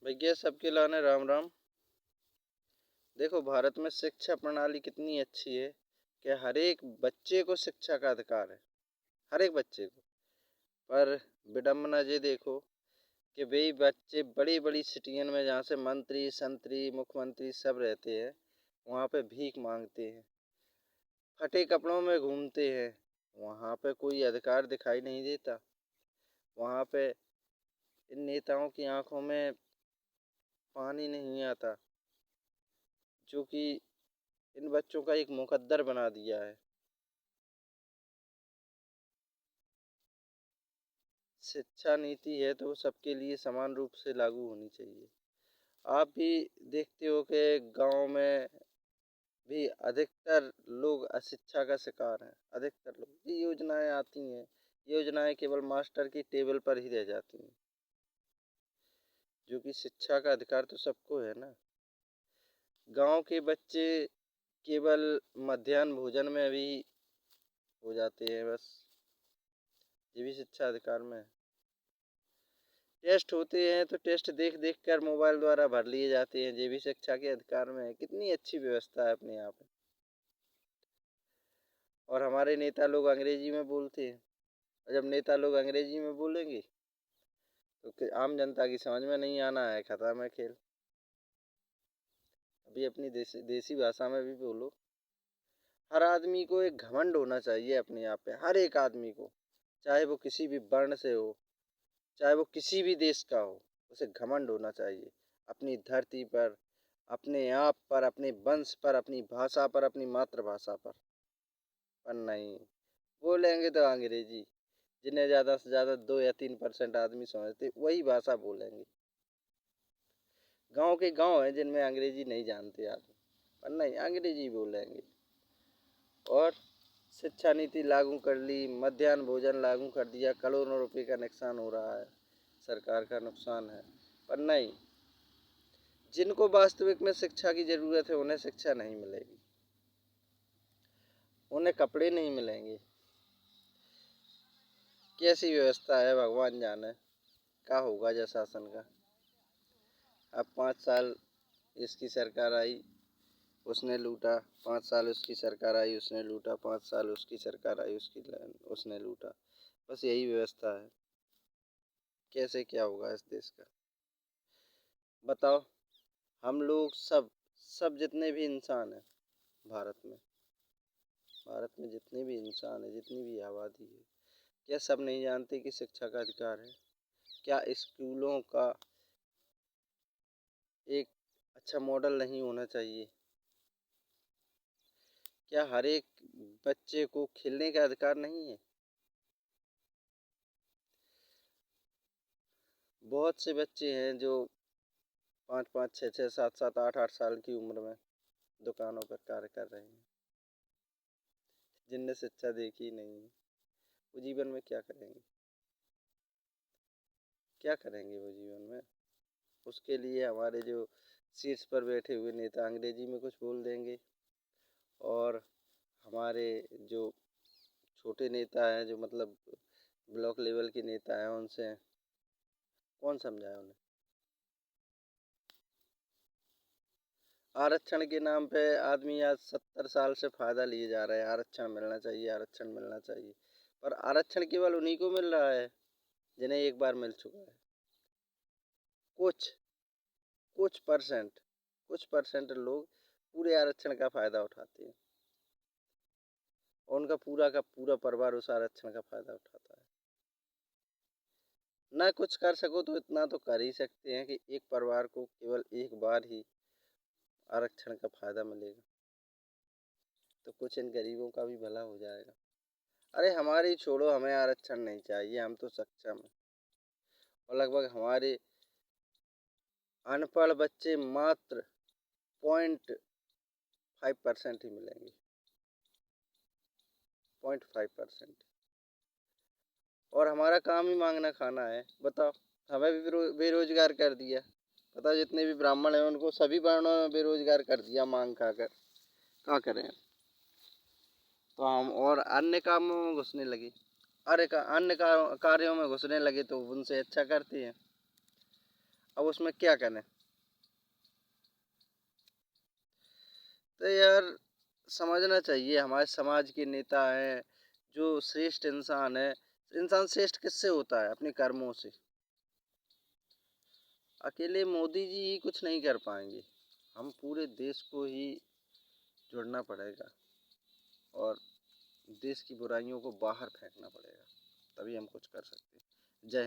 भैया सबके लाने राम राम। देखो भारत में शिक्षा प्रणाली कितनी अच्छी है कि हर एक बच्चे को शिक्षा का अधिकार है। हर एक बच्चे को। पर विडम्बना ये देखो कि वे बच्चे बड़ी बड़ी सिटियन में जहाँ से मंत्री संतरी मुख्यमंत्री सब रहते हैं वहाँ पे भीख मांगते हैं, फटे कपड़ों में घूमते हैं। वहाँ पे कोई अधिकार दिखाई नहीं देता। वहाँ पे इन नेताओं की आंखों में पानी नहीं आता, जो कि इन बच्चों का एक मुकद्दर बना दिया है। शिक्षा नीति है तो वो सबके लिए समान रूप से लागू होनी चाहिए। आप भी देखते हो कि गांव में भी अधिकतर लोग अशिक्षा का शिकार हैं। अधिकतर लोग ये योजनाएं आती हैं, योजनाएं केवल मास्टर की टेबल पर ही रह जाती हैं, जो कि शिक्षा का अधिकार तो सबको है ना। गांव के बच्चे केवल मध्याह्न भोजन में भी हो जाते हैं बस। ये भी शिक्षा अधिकार में है। टेस्ट होते हैं तो टेस्ट देख देख कर मोबाइल द्वारा भर लिए जाते हैं, ये भी शिक्षा के अधिकार में है। कितनी अच्छी व्यवस्था है अपने यहाँ पे। और हमारे नेता लोग अंग्रेजी में बोलते हैं, और जब नेता लोग अंग्रेजी में बोलेंगे तो आम जनता की समझ में नहीं आना है, खत्म है खेल। अभी अपनी देसी भाषा में भी बोलो। हर आदमी को एक घमंड होना चाहिए अपने आप पे, हर एक आदमी को, चाहे वो किसी भी वर्ण से हो, चाहे वो किसी भी देश का हो। उसे घमंड होना चाहिए अपनी धरती पर, अपने आप पर, अपने वंश पर, अपनी भाषा पर, अपनी मातृभाषा पर नहीं। बोलेंगे तो अंग्रेजी, जिन्हें ज़्यादा से ज़्यादा 2 या 3% आदमी समझते वही भाषा बोलेंगे। गांव के गांव हैं जिनमें अंग्रेजी नहीं जानते आदमी, पर नहीं अंग्रेजी बोलेंगे। और शिक्षा नीति लागू कर ली, मध्याह्न भोजन लागू कर दिया, करोड़ों रुपए का नुकसान हो रहा है, सरकार का नुकसान है। पर नहीं, जिनको वास्तविक में शिक्षा की जरूरत है उन्हें शिक्षा नहीं मिलेगी, उन्हें कपड़े नहीं मिलेंगे। कैसी व्यवस्था है भगवान जाने, क्या होगा जय शासन का। अब 5 साल इसकी सरकार आई उसने लूटा, 5 साल उसकी सरकार आई उसने लूटा, 5 साल उसकी सरकार आई उसने लूटा। बस यही व्यवस्था है। कैसे क्या होगा इस देश का बताओ। हम लोग सब सब जितने भी इंसान हैं भारत में, भारत में जितने भी इंसान हैं, जितनी भी आबादी है, क्या सब नहीं जानते कि शिक्षा का अधिकार है? क्या स्कूलों का एक अच्छा मॉडल नहीं होना चाहिए? क्या हर एक बच्चे को खेलने का अधिकार नहीं है? बहुत से बच्चे हैं जो 5 5 6 6 7 7 8 8 साल की उम्र में दुकानों पर कार्य कर रहे हैं, जिनने शिक्षा देखी ही नहीं है। वो जीवन में क्या करेंगे? क्या करेंगे वो जीवन में? उसके लिए हमारे जो शीर्ष पर बैठे हुए नेता अंग्रेजी में कुछ बोल देंगे, और हमारे जो छोटे नेता हैं, जो मतलब ब्लॉक लेवल के नेता हैं, उनसे कौन समझाए उन्हें? आरक्षण के नाम पे आदमी आज 70 साल से फायदा लिए जा रहे हैं। आरक्षण मिलना चाहिए, आरक्षण मिलना चाहिए। पर आरक्षण केवल उन्हीं को मिल रहा है जिन्हें एक बार मिल चुका है। कुछ कुछ परसेंट लोग पूरे आरक्षण का फायदा उठाते हैं, और उनका पूरा का पूरा परिवार उस आरक्षण का फायदा उठाता है। ना कुछ कर सको तो इतना तो कर ही सकते हैं कि एक परिवार को केवल एक बार ही आरक्षण का फायदा मिलेगा, तो कुछ इन गरीबों का भी भला हो जाएगा। अरे हमारी छोड़ो, हमें आरक्षण नहीं चाहिए, हम तो सक्षम हैं। और लगभग हमारे अनपढ़ बच्चे मात्र 0.5% ही मिलेंगे। 0.5%। और हमारा काम ही मांगना खाना है, बताओ। हमें भी बेरोजगार कर दिया। बताओ, जितने भी ब्राह्मण हैं उनको सभी वर्णों में बेरोजगार कर दिया मांग खाकर। क्या करें? तो हम और अन्य कामों में घुसने लगे। अरे अन्य कार्यों में घुसने लगे तो उनसे अच्छा करते हैं। अब उसमें क्या करें। तो यार समझना चाहिए, हमारे समाज के नेता हैं, जो श्रेष्ठ इंसान है। इंसान श्रेष्ठ किससे होता है? अपने कर्मों से। अकेले मोदी जी ही कुछ नहीं कर पाएंगे, हम पूरे देश को ही जुड़ना पड़ेगा और देश की बुराइयों को बाहर फेंकना पड़ेगा, तभी हम कुछ कर सकते हैं।